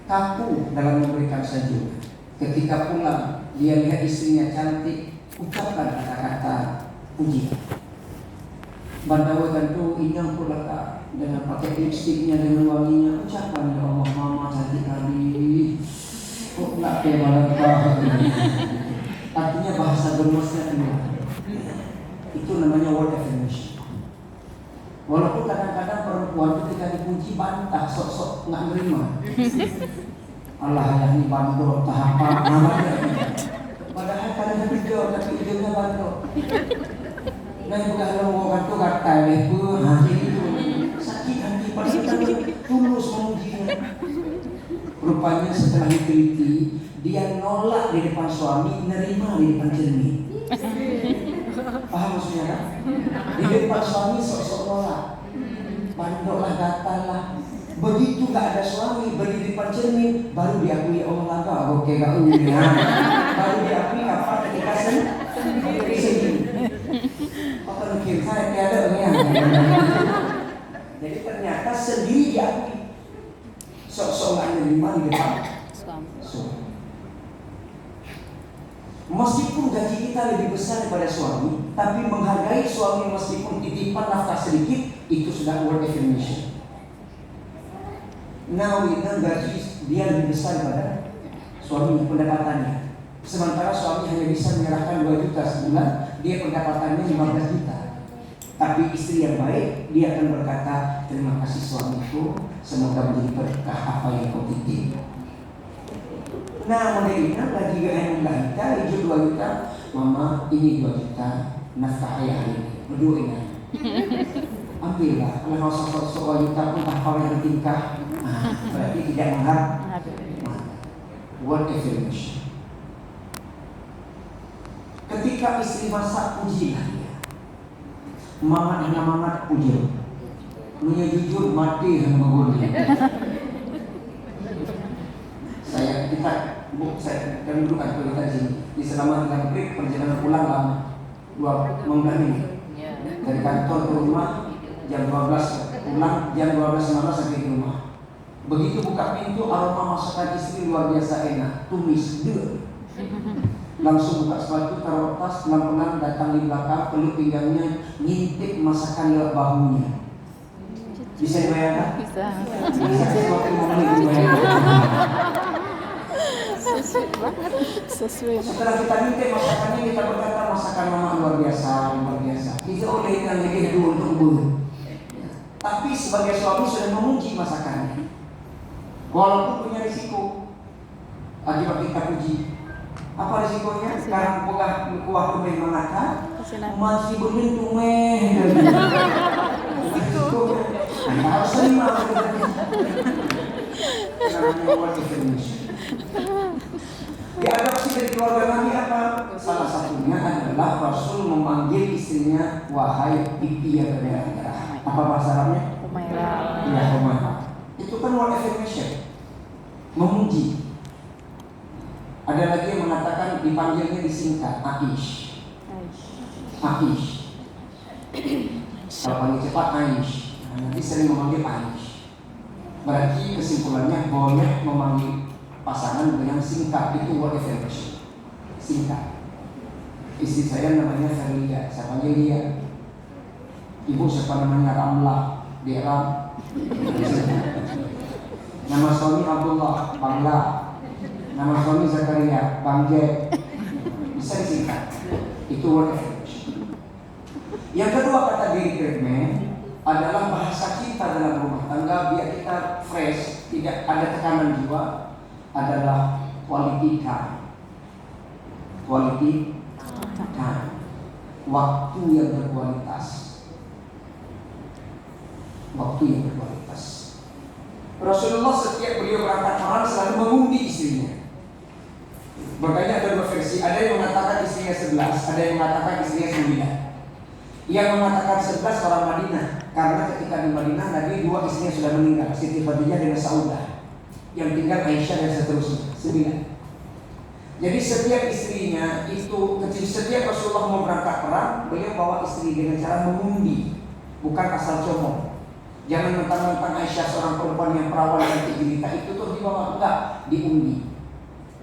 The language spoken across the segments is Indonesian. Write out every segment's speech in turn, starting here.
kaku dalam memberikan sanjungan. Ketika pulang, dia lihat istrinya cantik, ucapkan kata-kata pujian. Bandawakan tu inyang pula tak dengan pakai lipstiknya dengan wanginya, ucapkan ya Allah, mama cantik kali. Kok nak kebalan artinya bahasa gemesnya keluar. Itu namanya word affirmation. Walaupun kadang-kadang perempuan ketika dipuji bantah, sok-sok nggak nerima. Allah yang ini bantu tahapan namanya. Padahal kadang hijau tapi hijaunya bantu. Dan bukan kalau bantu kata lepu hati itu sakit hati padahal tulus memujinya. Rupanya setelah diteliti dia nolak di depan suami, nerima di depan cermin. Paham maksudnya kan? Di depan suami sok-sok nolak, bandoklah, gatal-lah. Begitu gak ada suami, berdiri di depan cermin, baru diakui Allah laga, oke gak unya. Baru diakui apa ketika sendiri. Apa mikir saya tiada ya. Jadi ternyata sendiri diakui. Sok-sok gak nerima di depan suami. Meskipun gaji kita lebih besar daripada suami, tapi menghargai suami meskipun titipan nafkah sedikit, itu sudah word affirmation. Now kita gaji dia lebih besar daripada suami pendapatannya. Sementara suami hanya bisa menyerahkan 2 juta sebulan, dia pendapatannya 15 juta. Tapi istri yang baik, dia akan berkata, terima kasih suamiku, semoga menjadi berkah apa yang kau titip. Nah, mereka gaji yang kita hijau 2 juta, mama ini 2 juta nafkah ayah ini, berdua ini. Ambillah, kalau sok-sok 2 juta pun tak kau yang tingkah. Berarti tidak menghargai. Word affirmation. Ketika istri masak, pujilah dia. Mama dan mama puji. Punya jujur mati yang mengguni. Saya kan dulu kan kita di selama kita break perjalanan pulang lama 2 menit dari kantor ke rumah jam 12 pulang jam 12.15 sampai ke rumah. Begitu buka pintu, aroma masakan istri luar biasa enak, tumis, dua. Langsung buka sepatu, taruh tas, pelan-pelan datang di belakang, peluk pinggangnya, ngintip masakan lewat bahunya. Bisa dibayangkan? Bisa. Sesuatu momen dibayangkan. Sesuai banget. Setelah kita ngintip masakannya, kita berkata masakan mama luar biasa, luar biasa. Kita oleh yang lebih dulu untuk bulu. Tapi sebagai suami sudah memuji masakannya. Walaupun punya risiko, akibat kita puji. Apa risikonya? Sekarang kuah tumeh mengatakan masih berhentung meh. Risiko. Harus terima. Namanya word affirmation. Diadopsi dari keluarga Nabi apa? Salah satunya adalah Rasul memanggil istrinya wahai pipi yang berdarah. Apa bahasa Arabnya? Humairah. Ya, Humairah. Itu kan word affirmation. Memuji. Ada lagi yang mengatakan dipanggilnya disingkat Aish. Aish. Kalau panggil cepat Aish. Nanti sering memanggil Aish. Berarti kesimpulannya boleh memanggil pasangan dengan singkat, itu word affirmation. Singkat. Istri saya namanya Felia, saya panggil dia. Ibu siapa namanya Ramlah, dia Ram. Nama suami Abdullah, Bangla. Nama suami Zakaria, Bang Jack. Bisa disingkat. Itu word affirmation. Yang kedua kata diri treatment adalah bahasa kita dalam rumah tangga biar kita fresh, tidak ada tekanan jiwa, adalah quality time. Quality time. Waktu yang berkualitas. Waktu yang berkualitas. Rasulullah setiap beliau berangkat perang selalu mengundi istrinya. Makanya ada 2 versi. Ada yang mengatakan istrinya 11, ada yang mengatakan istrinya 9. Yang mengatakan 11 orang Madinah, karena ketika di Madinah Nabi 2 istrinya sudah meninggal, Siti Khadijah dengan Saudah. Yang tinggal Aisyah dan seterusnya 9. Jadi setiap istrinya itu setiap Rasulullah mau berangkat perang, beliau bawa istri dengan cara mengundi, bukan asal comong. Jangan mentang-mentang Aisyah seorang perempuan yang perawan dan jelita itu tuh dibawa, enggak, diundi.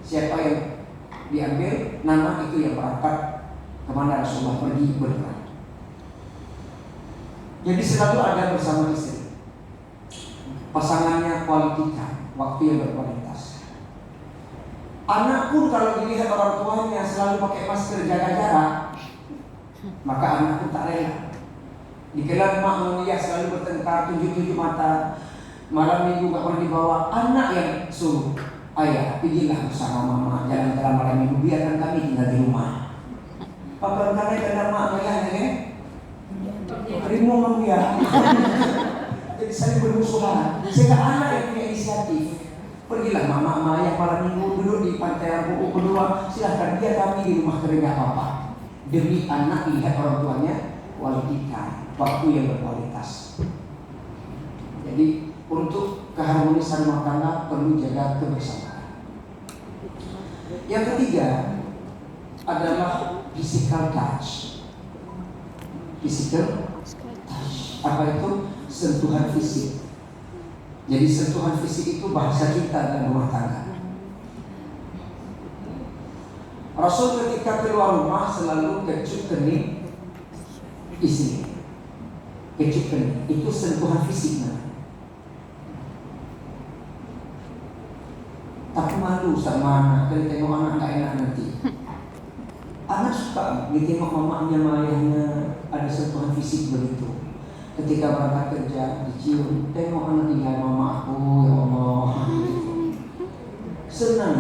Siapa yang diambil nama itu yang berangkat kemana Rasulullah pergi berperang. Jadi selalu ada bersama istri. Pasangannya quality time, waktu yang berkualitas. Anak pun kalau dilihat orang tuanya selalu pakai masker, jaga jarak, maka anak pun tak rela. Dikira mak mengiyak selalu bertengkar, tunjuk-tunjuk mata, malam minggu gak pernah dibawa. Anak yang suruh, ayah pergilah bersama mama, jalan-jalan malam minggu, biarkan kami tinggal di rumah. Apa karena kena mak ayahnya kan? Harimau manusia. Jadi saling bermusuhan. Sehingga anak yang punya inisiatif, pergilah mama ayah malam minggu duduk di pantai Buku kedua, silahkan biar kami di rumah kering gak apa-apa. Demi anak lihat orang tuanya quality time, waktu yang berkualitas. Jadi untuk keharmonisan rumah tangga perlu jaga kebersamaan. Yang ketiga adalah physical touch. Physical touch, apa itu? Sentuhan fisik. Jadi sentuhan fisik itu bahasa kita dalam rumah tangga. Rasul ketika keluar rumah selalu kecup kening istri. Kecup kening itu sentuhan fisik namanya. Tapi malu sama anak, kalau tengok anak gak enak nanti. Anak suka ditengok mamanya, ayahnya ada sentuhan fisik begitu. Ketika berangkat kerja dicium, tengok anak tinggal mama aku, ya Allah. Senang.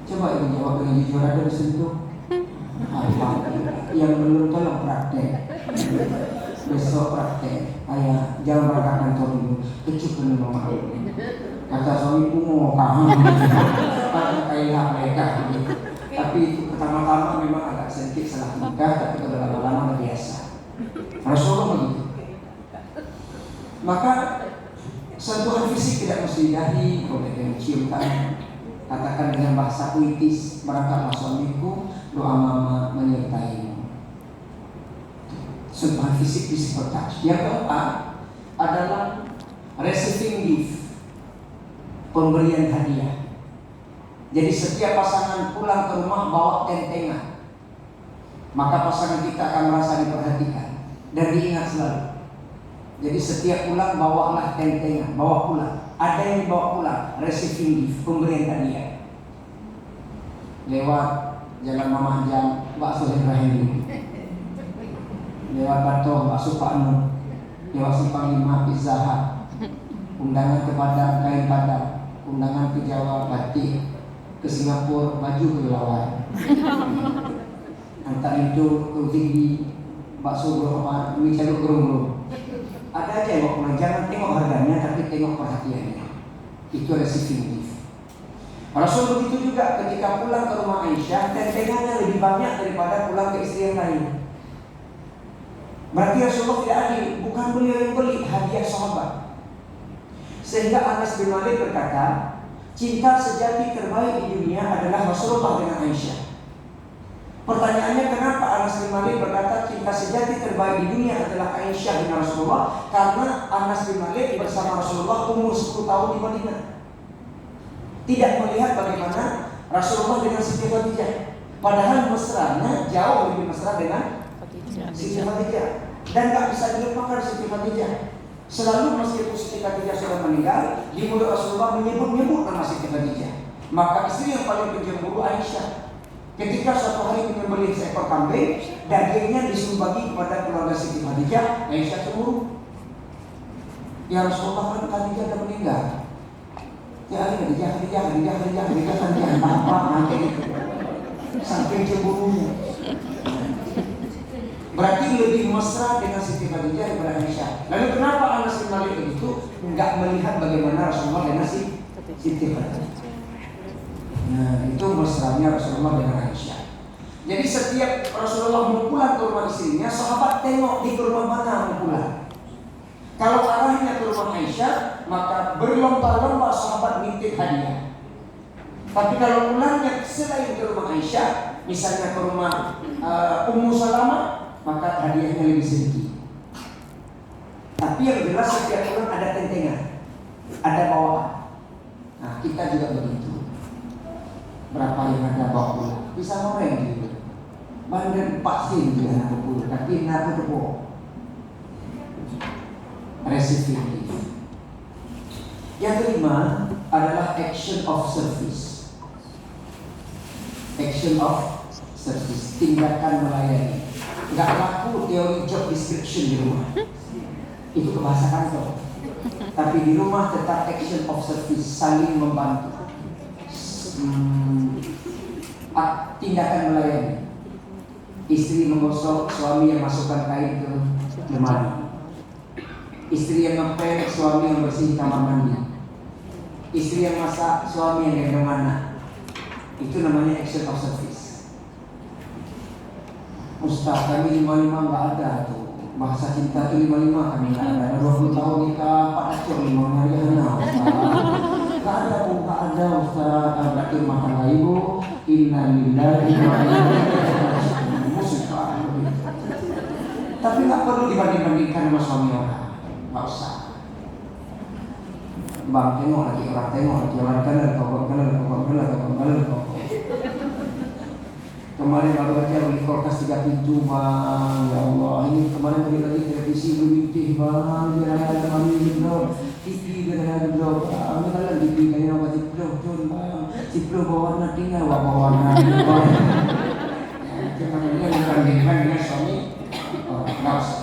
Coba ibu jawab dengan jujur, ada disentuh? Apa? Yang belum tolong praktek. Besok praktek. Ayah, jangan berangkat kantor dulu. Kecup dengan mama aku. Kata suamiku mau kamu. Kayak mereka. Tapi itu pertama-tama memang agak sedikit salah nikah, tapi kalau lama-lama biasa. Rasulullah begitu. Maka sentuhan fisik tidak mesti dahi, boleh dengan cium tangan. Katakan dengan bahasa puitis, berangkatlah suamiku, doa mama menyertaimu. Sentuhan fisik physical touch. Yang keempat adalah receiving gift, pemberian hadiah. Jadi setiap pasangan pulang ke rumah bawa tentengan, maka pasangan kita akan merasa diperhatikan dan diingat selalu. Jadi setiap pulang bawalah tentengan, bawa pulang. Ada yang dibawa pulang, receiving gift, pemberian hadiah. Lewat jalan Mamajang, bakso Ibrahim. Lewat Batu, bakso Pak Nur. Lewat Simpang 5, Pizza Hut. Undangan ke Padang, kain Padang. Undangan ke Jawa, batik. Ke Singapura, baju kelelawar. Antar itu ke tinggi, bakso berapa, mie caduk gerung-gerung. Ada aja yang bawa pulang, jangan tengok harganya, tapi tengok perhatiannya. Itu receiving gift. Rasul begitu juga ketika pulang ke rumah Aisyah, tentengannya lebih banyak daripada pulang ke istri yang lain. Berarti Rasulullah tidak adil, bukan beliau yang beli, hadiah sahabat. Sehingga Anas bin Malik berkata, cinta sejati terbaik di dunia adalah Rasulullah dengan Aisyah. Pertanyaannya, kenapa Anas bin Malik berkata cinta sejati terbaik di dunia adalah Aisyah dengan Rasulullah? Karena Anas bin Malik bersama Rasulullah umur 10 tahun di Madinah, tidak melihat bagaimana Rasulullah dengan Siti Khadijah. Padahal mesranya jauh lebih mesra dengan Siti Khadijah. Dan gak bisa dilupakan Siti Khadijah. Selalu meskipun Siti Khadijah sudah meninggal, di mulut Rasulullah menyebut-nyebut nama Siti Khadijah. Maka istri yang paling pencemburu Aisyah. Ketika suatu hari menyembelih seekor kambing, dagingnya disuruh bagi kepada keluarga Siti Khadijah, Aisyah cemburu. Ya Rasulullah, kan Khadijah sudah meninggal. Ya Khadijah tampak nanti itu. Saking cemburunya. Berarti lebih mesra dengan Siti Khadijah daripada Aisyah. Lalu kenapa Anas bin Malik begitu? Enggak melihat bagaimana Rasulullah dengan Siti Khadijah. Nah, itu mesranya Rasulullah dengan Aisyah. Jadi setiap Rasulullah mau pulang ke rumah istrinya, sahabat tengok di rumah mana mau pulang. Kalau arahnya ke rumah Aisyah, maka berlomba-lomba sahabat ngintip hadiah. Tapi kalau pulangnya selain ke rumah Aisyah, misalnya ke rumah Ummu Salamah, maka hadiahnya lebih sedikit. Tapi yang jelas setiap bulan ada tentengan, ada bawaan. Nah kita juga begitu. Berapa yang ada bawa pulang? Bisa ngoreng gitu. Bandar 4 sen juga nak pulang, tapi nak berdoa. Reciprocity. Yang kelima adalah action of service. Action of service, tindakan melayani. Enggak laku teori job description di rumah. Itu ke bahasa kantor. Tapi di rumah tetap action of service, saling membantu. Tindakan melayani. Istri menggosok, suami yang masukkan kain ke lemari. Istri yang ngepel, suami yang bersih kamar mandi. Istri yang masak, suami yang gendong anak. Itu namanya action of service. Ustaz, kami 55 nggak ada tuh. Bahasa cinta itu 55 kami nggak ada. 20 tahun nikah, Pak Acok 5 hari anak. Nggak ada bu, nggak ada Ustaz. Berarti rumah tangga ibu. Innalillahi wa inna ilaihi raji'un. Musibah. Tapi nggak perlu dibanding-bandingkan sama suami orang. Nggak usah. Bang tengok lagi orang kanan, kau. Kemarin baru aja beli kulkas 3 pintu bang, ya Allah. Ini kemarin beli lagi televisi bermintih bang, biar ada kami bro, TV biar ada bro. Kami kalau TV kami nak buat ciplo bang, ciplo bawa tinggal bawa warna bang. Cuma dia membandingkan dengan suami, nggak usah.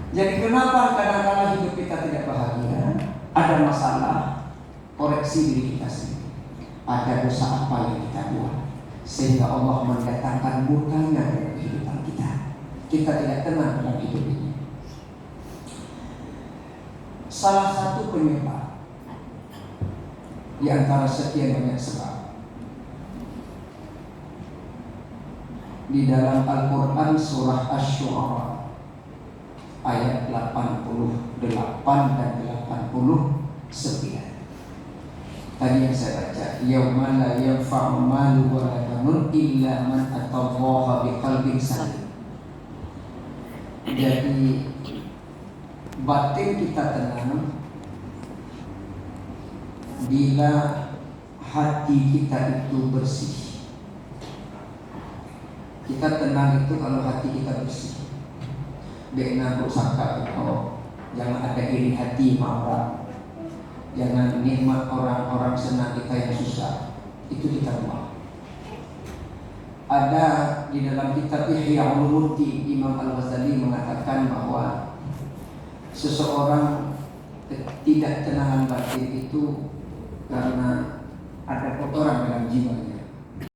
Jadi kenapa kadang-kadang hidup kita tidak bahagia? Ada masalah, koreksi diri kita sendiri. Ada dosa apa yang kita buat sehingga Allah mendatangkan murkanya dalam kehidupan kita. Kita tidak tenang dalam hidup ini. Salah satu penyebab di antara sekian banyak sebab di dalam Al-Quran surah Asy-Syu'ara ayat 88 dan 89. Tadi yang saya baca, yauma la yanfa'u malu wa la banun illa man atallaha biqalbin salim. Jadi batin kita tenang bila hati kita itu bersih. Kita tenang itu kalau hati kita bersih. Bena bersangka oh, jangan ada iri hati sama orang. Jangan nikmat orang-orang senang kita yang susah. Itu kita buat. Ada di dalam kitab Ihya Ulumuddin, Imam Al-Ghazali mengatakan bahwa seseorang tidak tenangan batin itu karena ada kotoran dalam jiwa.